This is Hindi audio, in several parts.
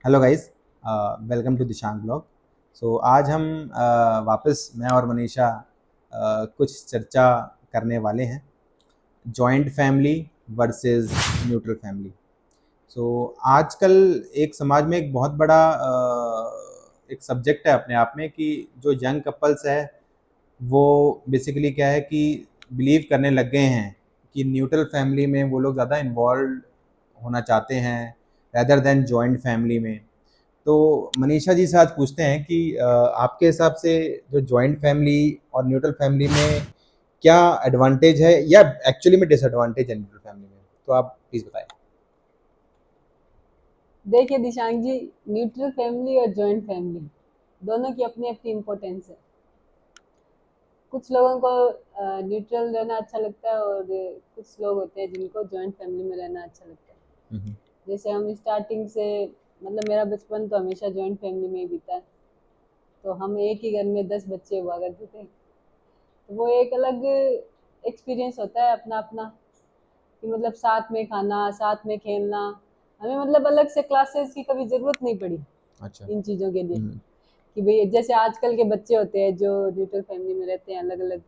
Hello guys, welcome to Dishang blog. आज हम वापस मैं और मनीषा कुछ चर्चा करने वाले हैं, joint family versus neutral family. आजकल एक समाज में एक बहुत बड़ा एक सब्जेक्ट है अपने आप में कि जो यंग कपल्स है वो बेसिकली क्या है कि बिलीव करने लग गए हैं कि न्यूट्रल फैमिली में वो लोग ज़्यादा इन्वॉल्व होना चाहते हैं रेदर देन जॉइंट फैमिली में। तो मनीषा जी से आज पूछते हैं कि आपके हिसाब से जो जॉइंट फैमिली और न्यूट्रल फैमिली में क्या एडवांटेज है या एक्चुअली में डिसएडवांटेज है न्यूट्रल फैमिली में? तो आप प्लीज़ बताएं। देखिए दिशांक जी, न्यूट्रल फैमिली और जॉइंट फैमिली दोनों की अपनी अपनी इम्पोर्टेंस है। कुछ लोगों को न्यूट्रल रहना अच्छा लगता है और कुछ लोग होते हैं जिनको जॉइंट फैमिली में रहना अच्छा लगता है। हम्म। जैसे हम स्टार्टिंग से मतलब मेरा बचपन तो हमेशा जॉइंट फैमिली में ही बीता है। तो हम एक ही घर में 10 बच्चे हुआ करते थे। तो वो एक अलग एक्सपीरियंस होता है अपना अपना, कि मतलब साथ में खाना, साथ में खेलना। हमें मतलब अलग से क्लासेस की कभी ज़रूरत नहीं पड़ी अच्छा। इन चीज़ों के लिए। हम्म। कि भाई जैसे आजकल के बच्चे होते हैं जो न्यूट्रल फैमिली में रहते हैं अलग अलग,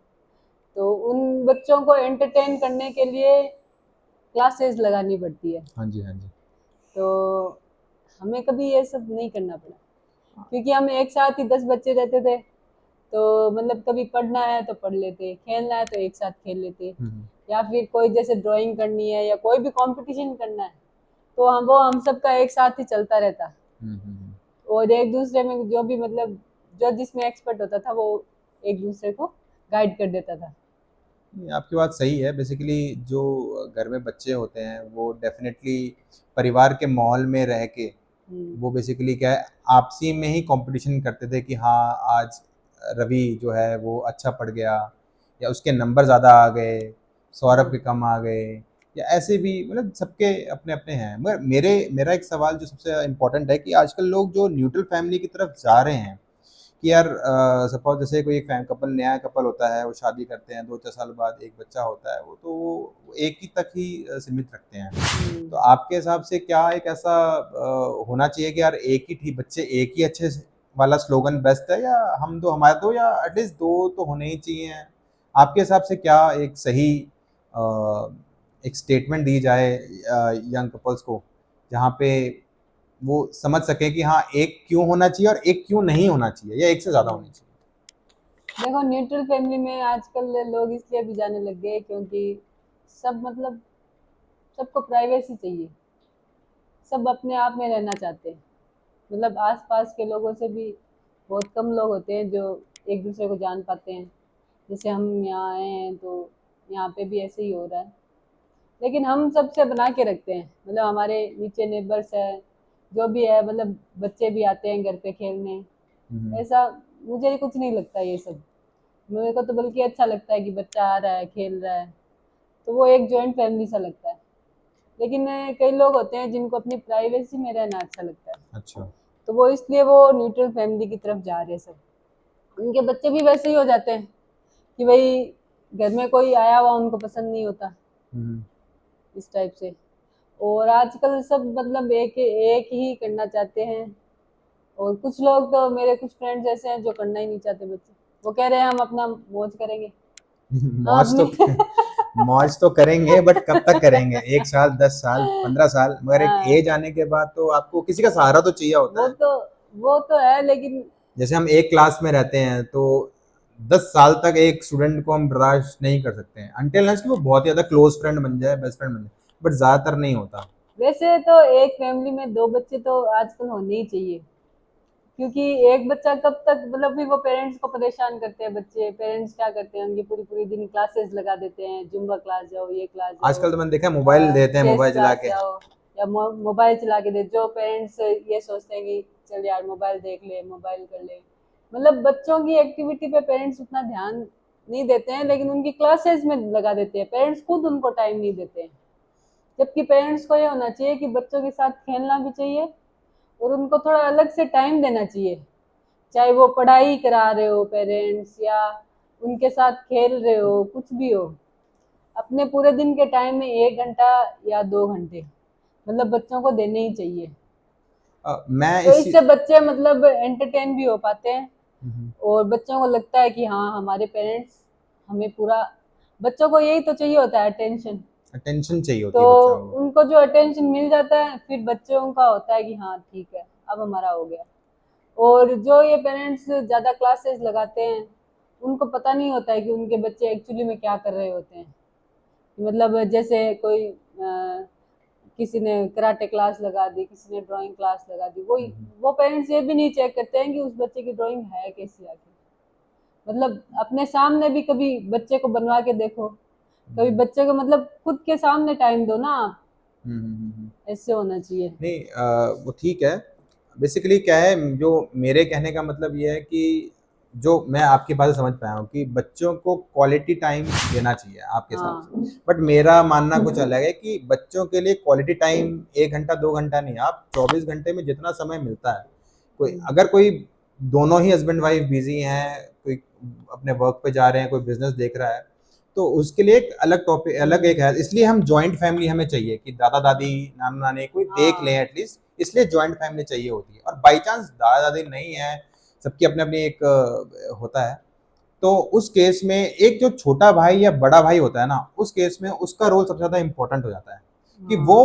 तो उन बच्चों को एंटरटेन करने के लिए क्लासेस लगानी पड़ती है। हाँ जी, हाँ जी। तो हमें कभी ये सब नहीं करना पड़ा, क्योंकि हम एक साथ ही 10 बच्चे रहते थे। तो मतलब कभी पढ़ना है तो पढ़ लेते, खेलना है तो एक साथ खेल लेते, हम्म। या फिर कोई जैसे ड्राइंग करनी है या कोई भी कंपटीशन करना है तो हम सबका एक साथ ही चलता रहता। हम्म। और एक दूसरे में जो भी मतलब जो जिसमें एक्सपर्ट होता था वो एक दूसरे को गाइड कर देता था। नहीं, आपकी बात सही है। बेसिकली जो घर में बच्चे होते हैं वो डेफिनेटली परिवार के माहौल में रह के हम्म। वो बेसिकली क्या है आपसी में ही कंपटीशन करते थे कि हाँ, आज रवि जो है वो अच्छा पढ़ गया या उसके नंबर ज़्यादा आ गए, सौरभ हाँ। के कम आ गए, या ऐसे भी मतलब सबके अपने अपने हैं। मगर मेरा एक सवाल जो सबसे इम्पोर्टेंट है कि आजकल लोग जो न्यूट्रल फैमिली की तरफ जा रहे हैं कि यार सपोज जैसे कोई एक फैम कपल नया कपल होता है, वो शादी करते हैं, 2-4 साल बाद एक बच्चा होता है, वो एक ही तक ही सीमित रखते हैं। हम्म। तो आपके हिसाब से क्या एक ऐसा होना चाहिए कि यार एक ही ठीक बच्चे एक ही अच्छे वाला स्लोगन बेस्ट है, या हम दो हमारे दो, या एटलीस्ट दो तो होने ही चाहिए? आपके हिसाब से क्या एक सही अ, एक स्टेटमेंट दी जाए यंग कपल्स को, जहाँ पे वो समझ सके कि हाँ, एक क्यों होना चाहिए और एक क्यों नहीं होना चाहिए, या एक से ज़्यादा होनी चाहिए? देखो, न्यूट्रल फैमिली में आजकल लोग इसलिए भी जाने लग गए क्योंकि सब मतलब सबको प्राइवेसी चाहिए। सब अपने आप में रहना चाहते हैं। मतलब आसपास के लोगों से भी बहुत कम लोग होते हैं जो एक दूसरे को जान पाते हैं। जैसे हम यहाँ आए हैं तो यहाँ पे भी ऐसे ही हो रहा है। लेकिन हम सबसे बना के रखते हैं, मतलब हमारे नीचे नेबर्स है, जो भी है, मतलब बच्चे भी आते हैं घर पे खेलने। हम्म। ऐसा मुझे कुछ नहीं लगता ये सब। मेरे को तो बल्कि अच्छा लगता है कि बच्चा आ रहा है, खेल रहा है, तो वो एक जॉइंट फैमिली सा लगता है। लेकिन कई लोग होते हैं जिनको अपनी प्राइवेसी में रहना अच्छा लगता है। अच्छा। तो वो इसलिए वो न्यूट्रल फैमिली की तरफ जा रहे हैं सब। उनके बच्चे भी वैसे ही हो जाते हैं कि भाई घर में कोई आया हुआ उनको पसंद नहीं होता, हम्म। इस टाइप से। और आजकल सब मतलब एक एक ही करना चाहते हैं। और कुछ लोग तो, मेरे कुछ फ्रेंड्स ऐसे हैं जो करना ही नहीं चाहते बच्चे। वो कह रहे हैं हम अपना मौज करेंगे, हम मौज तो अपनी मौज तो करेंगे, बट कब तक करेंगे? 1 साल, 10 साल, 15 साल, मगर एक हाँ, एज आने के बाद तो आपको किसी का सहारा तो चाहिए वो होता है। तो वो तो है लेकिन। जैसे हम एक क्लास में रहते हैं तो 10 साल तक एक स्टूडेंट को हम बर्दाश्त नहीं कर सकते हैं, अनटिल कि वो बहुत ही ज्यादा क्लोज फ्रेंड बन जाए, बेस्ट फ्रेंड बन जाए, बट ज्यादातर नहीं होता। वैसे तो एक फैमिली में 2 बच्चे तो आजकल होने ही चाहिए, क्योंकि एक बच्चा कब तक, मतलब फिर वो पेरेंट्स को परेशान करते हैं। बच्चे पेरेंट्स क्या करते हैं, उनकी पूरी पूरी दिन क्लासेस लगा देते हैं, जुम्बा क्लास जाओ, ये क्लास जाओ, आजकल तो मैंने देखा है मोबाइल देते हैं, चेस मोबाइल चला क्लास के। जाओ, या मोबाइल चला के दे। जो पेरेंट्स ये सोचते हैं कि चल यार मोबाइल देख ले, मोबाइल कर ले, मतलब बच्चों की एक्टिविटी पे पेरेंट्स उतना ध्यान नहीं देते हैं, लेकिन उनकी क्लासेस में लगा देते हैं। पेरेंट्स खुद उनको टाइम नहीं देते हैं। जबकि पेरेंट्स को ये होना चाहिए कि बच्चों के साथ खेलना भी चाहिए और उनको थोड़ा अलग से टाइम देना चाहिए। चाहे वो पढ़ाई करा रहे हो पेरेंट्स, या उनके साथ खेल रहे हो, कुछ भी हो, अपने पूरे दिन के टाइम में 1 घंटा या 2 घंटे मतलब बच्चों को देने ही चाहिए। मैं तो इस इससे बच्चे मतलब एंटरटेन भी हो पाते हैं हम्म, और बच्चों को लगता है कि हाँ हमारे पेरेंट्स हमें पूरा, बच्चों को यही तो चाहिए होता है अटेंशन। अटेंशन चाहिए होती तो है बच्चों को। उनको जो अटेंशन मिल जाता है फिर बच्चों का होता है कि हाँ ठीक है अब हमारा हो गया। और जो ये पेरेंट्स ज़्यादा क्लासेस लगाते हैं उनको पता नहीं होता है कि उनके बच्चे एक्चुअली में क्या कर रहे होते हैं। मतलब जैसे कोई किसी ने कराटे क्लास लगा दी, किसी ने ड्राइंग क्लास लगा दी, हम्म, वो पेरेंट्स ये भी नहीं चेक करते हैं कि उस बच्चे की ड्राइंग है कैसी आखिर। मतलब अपने सामने भी कभी बच्चे को बनवा के देखो, कभी हम्म, बच्चे को मतलब खुद के सामने टाइम दो ना आप। हम्म। ऐसे होना चाहिए। नहीं वो ठीक है। बेसिकली क्या है, जो मेरे कहने का मतलब ये है कि जो मैं आपकी बात से समझ पाया हूँ कि बच्चों को क्वालिटी टाइम देना चाहिए आपके हिसाब हाँ से, बट मेरा मानना कुछ अलग है कि बच्चों के लिए क्वालिटी टाइम 1 घंटा 2 घंटा नहीं, आप 24 घंटे में जितना समय मिलता है, कोई अगर कोई दोनों ही हस्बैंड वाइफ बिजी हैं, कोई अपने वर्क पे जा रहे हैं, कोई बिजनेस देख रहा है, तो उसके लिए एक अलग टॉपिक अलग एक है। इसलिए हम जॉइंट फैमिली हमें चाहिए कि दादा दादी नाना नानी कोई देख लें हाँ एटलीस्ट, इसलिए जॉइंट फैमिली चाहिए होती है। और बाई चांस दादा दादी नहीं है, सबकी अपने अपनी एक होता है, तो उस केस में एक जो छोटा भाई या बड़ा भाई होता है ना, उस केस में उसका रोल सबसे ज़्यादा इंपॉर्टेंट हो जाता है कि वो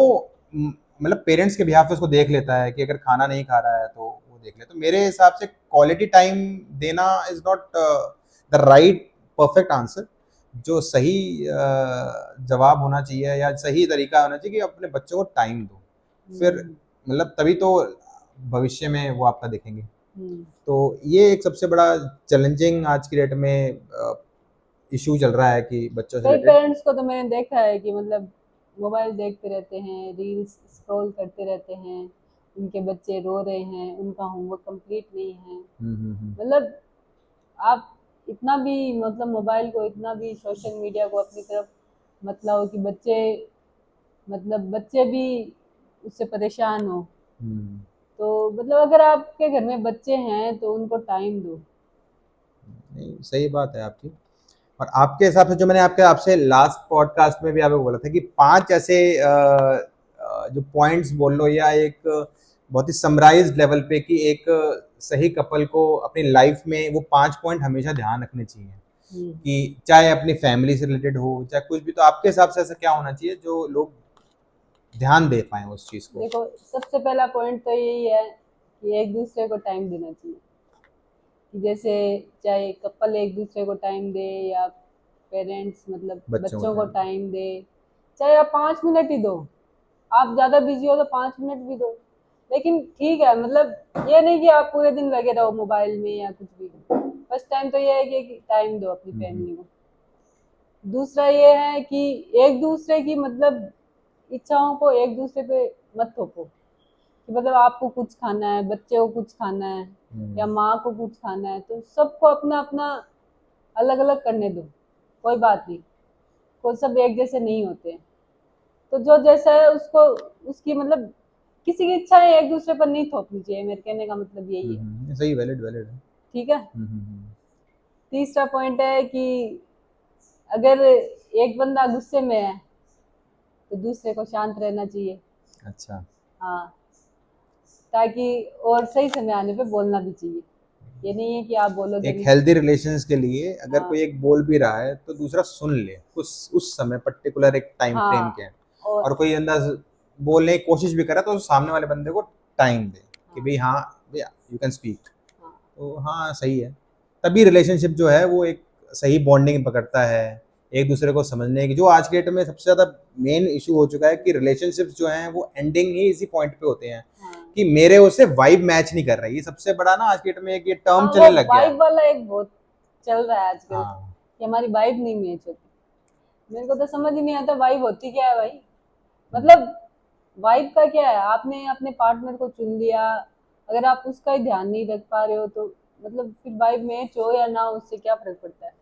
हाँ मतलब पेरेंट्स के बिहाफ पे उसको देख लेता है कि अगर खाना नहीं खा रहा है तो वो देख ले। तो मेरे हिसाब से क्वालिटी टाइम देना is not the right perfect answer. जो सही जवाब होना चाहिए या सही तरीका होना चाहिए कि अपने बच्चों को टाइम दो, फिर हम्म, मतलब तभी तो भविष्य में वो आपका देखेंगे। हम्म। तो ये एक सबसे बड़ा चैलेंजिंग आज की डेट में इशू चल रहा है कि बच्चों से कई रिलेटेड। पेरेंट्स को तो मैंने देखा है कि मतलब मोबाइल देखते रहते हैं, रील्स स्क्रॉल करते रहते हैं, उनके बच्चे रो रहे हैं, उनका होमवर्क कंप्लीट नहीं है। हम्म। मतलब आप इतना भी मतलब मोबाइल को, इतना भी सोशल मीडिया को अपनी तरफ मत लाओ कि बच्चे, मतलब बच्चे भी उससे परेशान हो। हम्म। तो मतलब अगर आपके घर में बच्चे हैं तो उनको टाइम दो। नहीं, सही बात है आपकी। और आपके हिसाब से जो मैंने आपके आपसे लास्ट पॉडकास्ट में भी आपको बोला था कि 5 ऐसे जो पॉइंट्स बोल लो या एक बहुत ही समराइज्ड लेवल पे कि एक सही कपल को अपनी लाइफ में वो 5 पॉइंट हमेशा ध्यान रखने चाहिए हम्म। कि चाहे अपनी फैमिली से रिलेटेड हो चाहे कुछ भी, तो आपके हिसाब से ऐसा क्या होना चाहिए जो लोग ध्यान दे पाए उस चीज़ को? देखो सबसे पहला पॉइंट तो यही है कि एक दूसरे को टाइम देना चाहिए। कि जैसे चाहे कपल एक दूसरे को टाइम दे या पेरेंट्स मतलब बच्चों को बच्चों को टाइम टाइम दे, चाहे आप 5 मिनट ही दो। आप ज़्यादा बिजी हो तो 5 मिनट भी दो, लेकिन ठीक है मतलब ये नहीं कि आप पूरे दिन लगे रहो मोबाइल में या कुछ भी। फर्स्ट टाइम तो ये है कि टाइम दो अपनी दे। फैमिली को। दूसरा ये है कि एक दूसरे की मतलब इच्छाओं को एक दूसरे पे मत थोपो कि मतलब आपको कुछ खाना है, बच्चे को कुछ खाना है या हम्म, माँ को कुछ खाना है, तो सबको अपना अपना अलग अलग करने दो। कोई बात नहीं, कोई सब एक जैसे नहीं होते हैं। तो जो जैसा है उसको, उसकी मतलब किसी की इच्छाएं एक दूसरे पर नहीं थोपनी चाहिए, मेरे कहने का मतलब यही है। सही, वैलिड वैलिड है। ठीक है। हम्म। तीसरा पॉइंट है कि अगर एक बंदा गुस्से में है तो दूसरे को शांत रहना चाहिए। अच्छा। हाँ, ताकि और सही समय आने पे बोलना भी चाहिए। ये नहीं है कि आप बोलोगे एक नहीं। हेल्दी रिलेशंस के लिए अगर हाँ कोई एक बोल भी रहा है तो दूसरा सुन ले, उस समय पर्टिकुलर एक टाइम फ्रेम के हाँ हैं। और और कोई अंदर बोलने की कोशिश भी करे तो सामने वाले बंदे को टाइम दे कि हाँ भाई हाँ भैया यू कैन स्पीक। हाँ तो हाँ सही है। तभी रिलेशनशिप जो है वो एक सही बॉन्डिंग पकड़ता है, एक दूसरे को समझने की। जो आज के डेट में सबसे ज़्यादा मेन इशू हो चुका है कि रिलेशनशिप्स जो हैं वो एंडिंग ही इसी पॉइंट पे होते हैं हाँ कि मेरे उससे वाइब मैच नहीं कर रही। ये सबसे बड़ा ना आज के डेट में एक ये टर्म हाँ। चलने वो लग गया है। वाइब वाला एक बहुत चल रहा है आजकल हाँ। कि हमारी वाइब नहीं मैच होती। मेरे को तो समझ ही नहीं आता वाइब होती क्या है भाई। हम्म, मतलब वाइब का क्या है, आपने अपने पार्टनर को चुन लिया, अगर आप उसका ही ध्यान नहीं रख पा रहे हो तो मतलब फिर वाइब मैच हो या ना हो उससे क्या फर्क पड़ता है।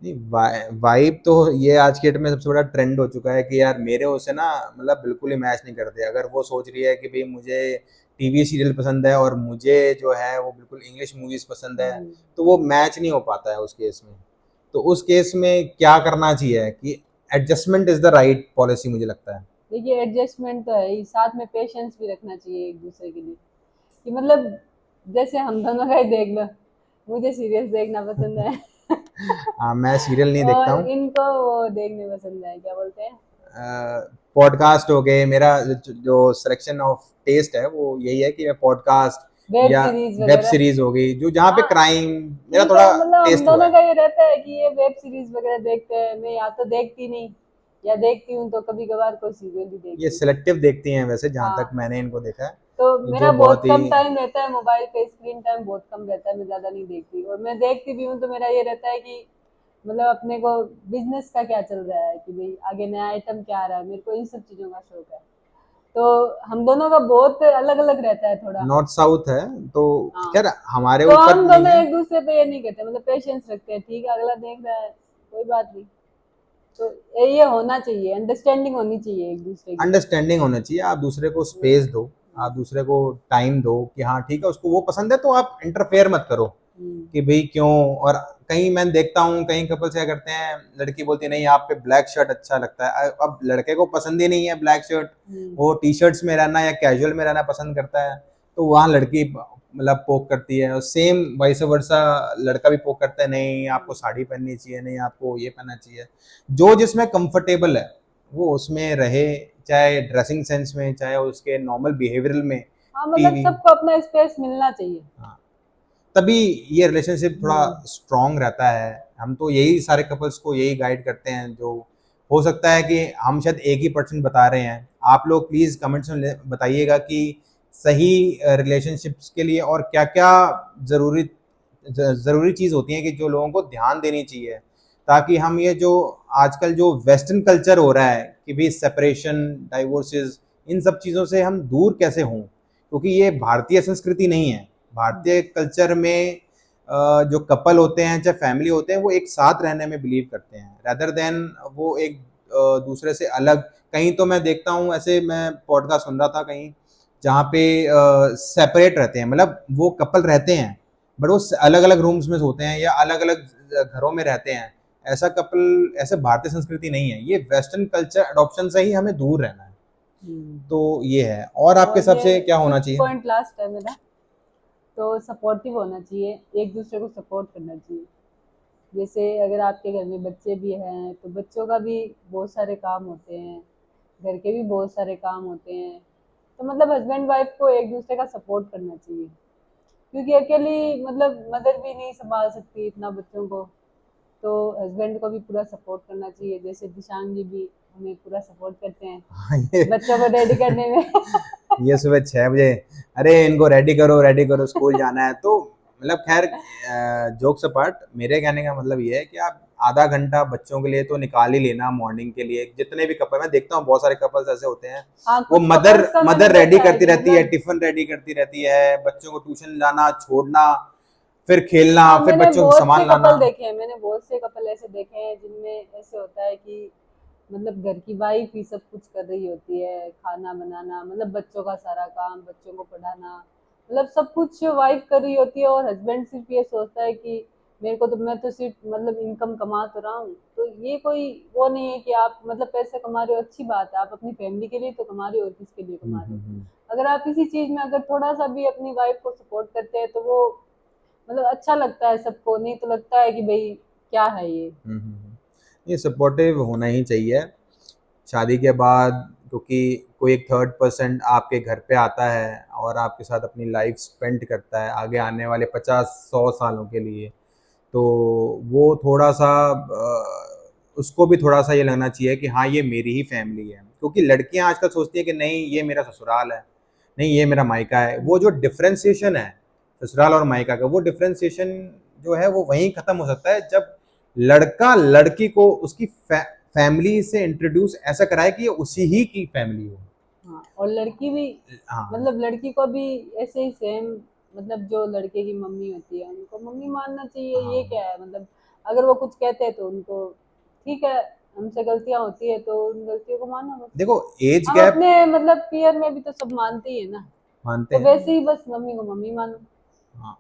नहीं वाइब तो ये आज के डेट में सबसे बड़ा ट्रेंड हो चुका है कि यार मेरे उससे ना मतलब बिल्कुल ही मैच नहीं करते। अगर वो सोच रही है कि भाई मुझे टीवी सीरियल पसंद है और मुझे जो है वो बिल्कुल इंग्लिश मूवीज पसंद है, हम्म। तो वो मैच नहीं हो पाता है उस केस में। तो उस केस में क्या करना चाहिए कि adjustment is the right policy मुझे लगता है। देखिए एडजस्टमेंट तो है ही, साथ में पेशेंस भी रखना चाहिए एक दूसरे के लिए। कि मतलब जैसे हम दोनों का ही देख लो, मुझे सीरियल्स देखना पसंद है हाँ, मैं सीरियल नहीं देखता और हूँ। इनको वो देखने पसंद है, क्या बोलते हैं। पॉडकास्ट हो गए, मेरा जो सिलेक्शन ऑफ टेस्ट है वो यही है कि मैं पॉडकास्ट वेब या सीरीज वेब वगैरह। सीरीज हो गई जो जहाँ पे हाँ क्राइम, मेरा ठीक थोड़ा है, मतलब हम टेस्ट वो दोनों है। का ये रहता है कि ये वेब सीरीज वगैरह देखते हैं। मैं या तो देखती नहीं, या देखती हूँ तो कभी कभार कोई सीरियल ही ये देखती हूँ। सिलेक्टिव देखती हैं वैसे, जहाँ तक हाँ, मैंने इनको देखा तो है, मेरा जो बहुत बहुत ही। कम टाइम रहता है मोबाइल पे, स्क्रीन टाइम बहुत कम रहता है, मैं ज्यादा नहीं देखती। और मैं देखती भी हूँ तो मेरा ये रहता है कि मतलब अपने को बिजनेस का क्या चल रहा है, कि भाई आगे नया आइटम क्या आ रहा है, मेरे को इन सब चीजों का शौक है। तो हम दोनों का बहुत अलग अलग रहता है थोड़ा। नॉर्थ साउथ है तो हाँ, खैर हमारे तो ऊपर हम नहीं दोनों है। एक दूसरे पे ये नहीं करते, मतलब पेशेंस रखते हैं, ठीक है अगला देख रहा है, कोई बात नहीं। तो ये होना चाहिए, अंडरस्टैंडिंग होनी चाहिए एक दूसरे की। अंडरस्टैंडिंग होना चाहिए, आप दूसरे को हम्म, स्पेस दो, आप दूसरे को टाइम दो कि हाँ ठीक है, उसको वो पसंद है तो आप इंटरफेयर मत करो हम्म, कि भाई क्यों। और कहीं मैं देखता हूँ कहीं कपल्स क्या करते हैं, लड़की बोलती है नहीं आप पे ब्लैक शर्ट अच्छा लगता है, अब लड़के को पसंद ही नहीं है ब्लैक शर्ट, हम्म, वो टी शर्ट्स में रहना या कैजुअल में रहना पसंद करता है, तो वहाँ लड़की मतलब पोक करती है, और सेम वाइस वर्सा लड़का भी पोक करता है नहीं आपको साड़ी पहननी चाहिए, नहीं आपको ये पहनना चाहिए। जो जिसमें कंफर्टेबल है वो उसमें रहे, चाहे ड्रेसिंग सेंस में चाहे उसके नॉर्मल बिहेवियरल में। हाँ मतलब टीवी, सबको अपना स्पेस मिलना चाहिए। हाँ, तभी ये रिलेशनशिप थोड़ा हम्म, स्ट्रांग रहता है। हम तो यही सारे कपल्स को यही गाइड करते हैं, जो हो सकता है कि हम शायद एक ही पर्सन बता रहे हैं, आप लोग प्लीज़ कमेंट्स में बताइएगा कि सही रिलेशनशिप्स के लिए और क्या क्या ज़रूरी ज़रूरी चीज़ होती है कि जो लोगों को ध्यान देनी चाहिए, ताकि हम ये जो आजकल जो वेस्टर्न कल्चर हो रहा है कि भाई सेपरेशन, डाइवोर्सेस, इन सब चीज़ों से हम दूर कैसे हों, क्योंकि ये भारतीय संस्कृति नहीं है। भारतीय कल्चर में जो कपल होते हैं चाहे फैमिली होते हैं वो एक साथ रहने में बिलीव करते हैं, रेदर देन वो एक दूसरे से अलग। कहीं तो मैं देखता हूँ ऐसे, मैं पॉडकास्ट सुन रहा था कहीं जहाँ पे सेपरेट रहते हैं, मतलब वो कपल रहते हैं बट वो अलग अलग रूम्स में सोते हैं या अलग अलग घरों में रहते हैं। ऐसा कपल, ऐसे भारतीय संस्कृति नहीं है, ये वेस्टर्न कल्चर अडॉप्शन से ही हमें दूर रहना है। हम्म। तो ये है, और आपके और हिसाब ये से क्या होना कुछ चाहिए? पॉइंट लास्ट है मेरा, तो सपोर्टिव होना चाहिए, एक दूसरे को सपोर्ट करना चाहिए। जैसे अगर आपके घर में बच्चे भी हैं तो बच्चों का भी बहुत सारे काम होते हैं, घर के भी बहुत सारे काम होते हैं। तो मतलब हस्बैंड वाइफ को एक दूसरे का सपोर्ट करना चाहिए, क्योंकि अकेली मतलब मदर भी नहीं संभाल सकती इतना बच्चों को। तो हस्बैंड को भी पूरा सपोर्ट करना चाहिए, जैसे दिशांग जी भी हमें पूरा सपोर्ट करते हैं हाँ, ये बच्चों को रेडी करने में ये सुबह 6 बजे, अरे इनको रेडी करो स्कूल जाना है, तो मतलब खैर जोक्स अपार्ट, मेरे कहने का मतलब ये है कि आप आधा घंटा बच्चों के लिए तो निकाल ही लेना मॉर्निंग के लिए। जितने भी कपल मैं देखता हूँ, बहुत सारे कपल्स ऐसे होते हैं, हाँ वो कुछ मदर कपल्स का मैंने मदर रेडी देखा है करती कि रहती है, मतलब, टिफिन रेडी करती रहती है, बच्चों को ट्यूशन लाना छोड़ना, फिर खेलना, हाँ फिर मैंने बच्चों को बहुत से सामान लाना। कपल देखे हैं, मैंने बहुत से कपल ऐसे देखे हैं जिनमें ऐसे होता है कि मतलब घर की वाइफ ही सब कुछ कर रही होती है, खाना बनाना, मतलब बच्चों का सारा काम, बच्चों को पढ़ाना, मतलब सब कुछ वाइफ कर रही होती है। और हस्बैंड सिर्फ ये सोचता है कि मेरे को तो, मैं तो सिर्फ मतलब इनकम कमा तो रहा हूँ। तो ये कोई वो नहीं है कि आप मतलब पैसे कमा रहे हो, अच्छी बात है, आप अपनी फैमिली के लिए तो कमा रहे हो, और किसके लिए कमा रहे हो। हम्म। अगर आप किसी चीज में अगर थोड़ा सा भी अपनी वाइफ को सपोर्ट करते हैं तो वो मतलब अच्छा लगता है सबको, नहीं तो लगता है कि भाई क्या है ये। ये सपोर्टिव होना ही चाहिए शादी के बाद, क्योंकि कोई एक थर्ड पर्सन आपके घर पे आता है और आपके साथ अपनी लाइफ स्पेंड करता है आगे आने वाले 50-100 सालों के लिए, तो वो थोड़ा सा उसको भी थोड़ा सा ये लगना चाहिए कि हाँ ये मेरी ही फैमिली है, क्योंकि लड़कियां आजकल सोचती हैं कि नहीं ये मेरा ससुराल है, नहीं ये मेरा मायका है। वो जो डिफ्रेंसिएशन है ससुराल और मायका का, वो डिफ्रेंसिएशन जो है वो वहीं खत्म हो सकता है जब लड़का लड़की को उसकी फैमिली से इंट्रोड्यूस ऐसा कराए कि ये उसी ही की फैमिली हो। हाँ, और लड़की भी, हाँ, मतलब लड़की को भी ऐसे ही सेम, मतलब जो लड़के की मम्मी होती है उनको मम्मी मानना चाहिए, ये हाँ, क्या है मतलब। अगर वो कुछ कहते हैं तो उनको ठीक है, हमसे गलतियां होती है तो उन गलतियों को मानो बस। देखो एज हम गैप अपने मतलब पीयर में भी तो सब मानते ही है ना, मानते तो हैं। वैसे ही बस मम्मी को मम्मी मानो, हाँ,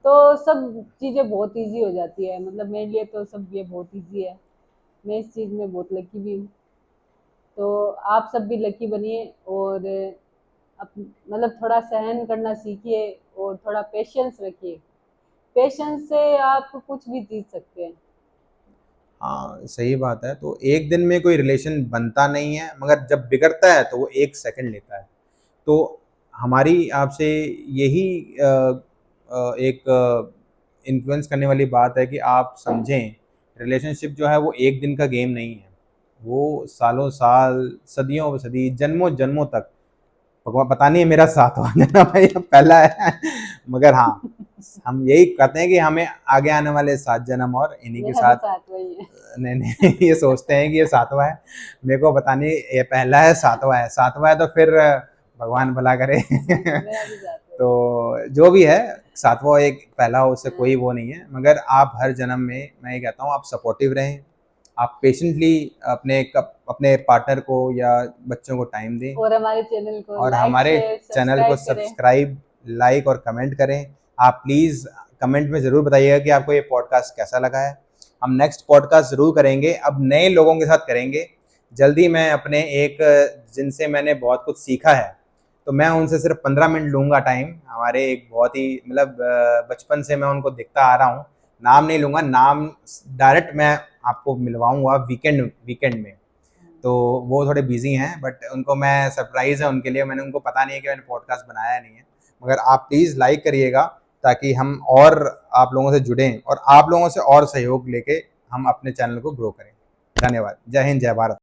तो सब चीजें बहुत इजी हो जाती है। मतलब मेरे लिए तो सब ये बहुत इजी है, मैं इस चीज में बहुत लकी भी हूँ। तो आप सब भी लकी बनिए, और मतलब थोड़ा सहन करना सीखिए और थोड़ा पेशेंस रखिए। पेशेंस से आप कुछ भी जीत सकते हैं। हाँ, सही बात है। तो एक दिन में कोई रिलेशन बनता नहीं है, मगर जब बिगड़ता है तो वो 1 सेकंड लेता है। तो हमारी आपसे यही एक इन्फ्लुएंस करने वाली बात है कि आप समझें, रिलेशनशिप जो है वो एक दिन का गेम नहीं है। वो सालों साल, सदियों सदी, जन्मों जन्मों तक, भगवान पता नहीं है मेरा सातवां जन्म है या पहला है, मगर हाँ, हम यही कहते हैं कि हमें आगे आने वाले 7 जन्म और इन्हीं के मेरा भी साथ। साथ वही है। नहीं नहीं, ये सोचते हैं कि ये सातवां है, मेरे को पता नहीं ये पहला है सातवां है तो फिर भगवान भला करे। मेरा भी साथ वही है। तो जो भी है, सातवां एक पहला हो, उससे कोई हाँ, वो नहीं है, मगर आप हर जन्म में, मैं ये कहता हूँ, आप सपोर्टिव रहें, आप पेशेंटली अपने पार्टनर को या बच्चों को टाइम दें, और हमारे चैनल को और लाइक हमारे शेयर चैनल को सब्सक्राइब करें। सब्सक्राइब, लाइक और कमेंट करें। आप प्लीज़ कमेंट में ज़रूर बताइएगा कि आपको ये पॉडकास्ट कैसा लगा है। हम नेक्स्ट पॉडकास्ट ज़रूर करेंगे, अब नए लोगों के साथ करेंगे। जल्दी मैं अपने एक, जिनसे मैंने बहुत कुछ सीखा है, तो मैं उनसे सिर्फ 15 मिनट लूँगा टाइम। हमारे एक बहुत ही, मतलब बचपन से मैं उनको देखता आ रहा हूँ। नाम नहीं लूँगा, नाम डायरेक्ट मैं आपको मिलवाऊँगा वीकेंड वीकेंड में। तो वो थोड़े बिजी हैं, बट उनको मैं, सरप्राइज़ है उनके लिए, मैंने उनको पता नहीं है कि मैंने पॉडकास्ट बनाया नहीं है। मगर आप प्लीज़ लाइक करिएगा, ताकि हम और आप लोगों से जुड़ें और आप लोगों से और सहयोग लेके हम अपने चैनल को ग्रो करें। धन्यवाद। जय हिंद, जय भारत।